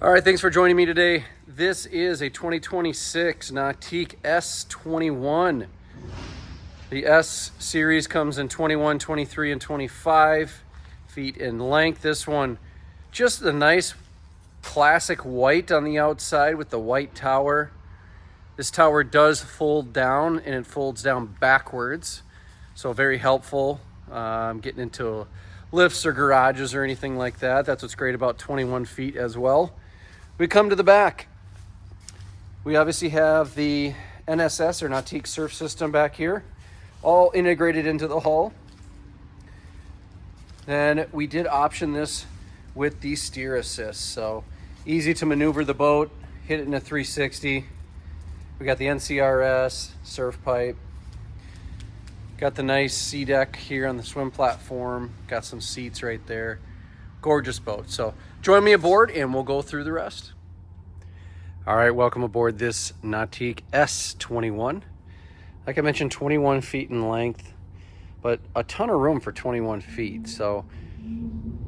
All right, thanks for joining me today. This is a 2026 Nautique S21. The S series comes in 21, 23, and 25 feet in length. This one, just a nice classic white on the outside with the white tower. This tower does fold down, and it folds down backwards, so very helpful getting into lifts or garages or anything like that. That's what's great about 21 feet as well. We come to the back. We obviously have the NSS or Nautique Surf System back here, all integrated into the hull. Then we did option this with the steer assist, so easy to maneuver the boat, hit it in a 360. We got the NCRS, surf pipe. Got the nice sea deck here on the swim platform. Got some seats right there. Gorgeous boat. So join me aboard and we'll go through the rest. All right, welcome aboard this Nautique S21. Like I mentioned, 21 feet in length, but a ton of room for 21 feet. So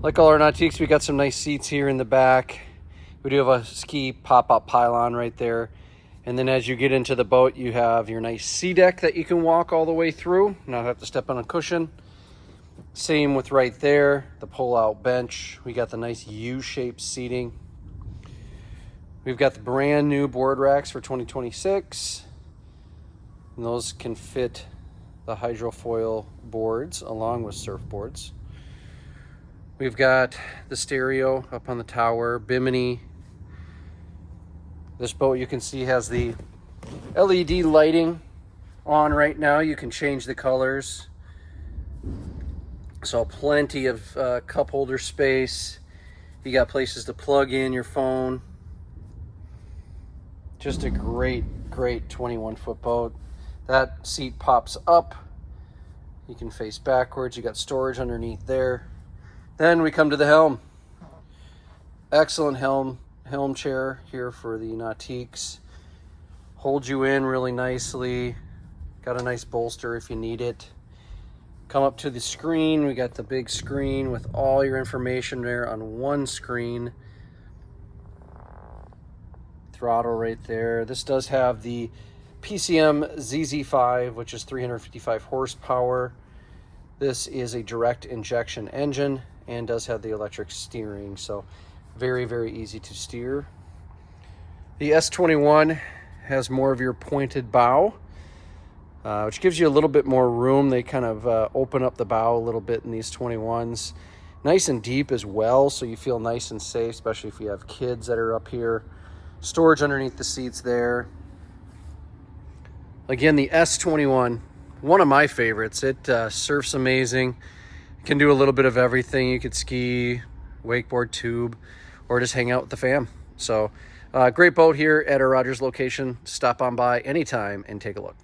like all our Nautiques, we got some nice seats here in the back. We do have a ski pop-up pylon right there. And then as you get into the boat, you have your nice sea deck that you can walk all the way through, not have to step on a cushion. Same with right there, the pull-out bench. We got the nice U-shaped seating. We've got the brand new board racks for 2026. And those can fit the hydrofoil boards along with surfboards. We've got the stereo up on the tower, Bimini. This boat, you can see, has the LED lighting on right now. You can change the colors. So plenty of cup holder space. You got places to plug in your phone. Just a great 21-foot boat. That seat pops up. You can face backwards. You got storage underneath there. Then we come to the helm. Excellent helm chair here for the Nautiques. Holds you in really nicely. Got a nice bolster if you need it. Come up to the screen. We got the big screen with all your information there on one screen. Throttle right there. This does have the PCM ZZ5, which is 355 horsepower. This is a direct injection engine and does have the electric steering, so very easy to steer. The S21 has more of your pointed bow, which gives you a little bit more room. They kind of open up the bow a little bit in these 21s. Nice and deep as well, so you feel nice and safe, especially if you have kids that are up here. Storage underneath the seats there. Again, the S21, one of my favorites. It surfs amazing. Can do a little bit of everything. You could ski, wakeboard, tube, or just hang out with the fam. So great boat here at our Rogers location. Stop on by anytime and take a look.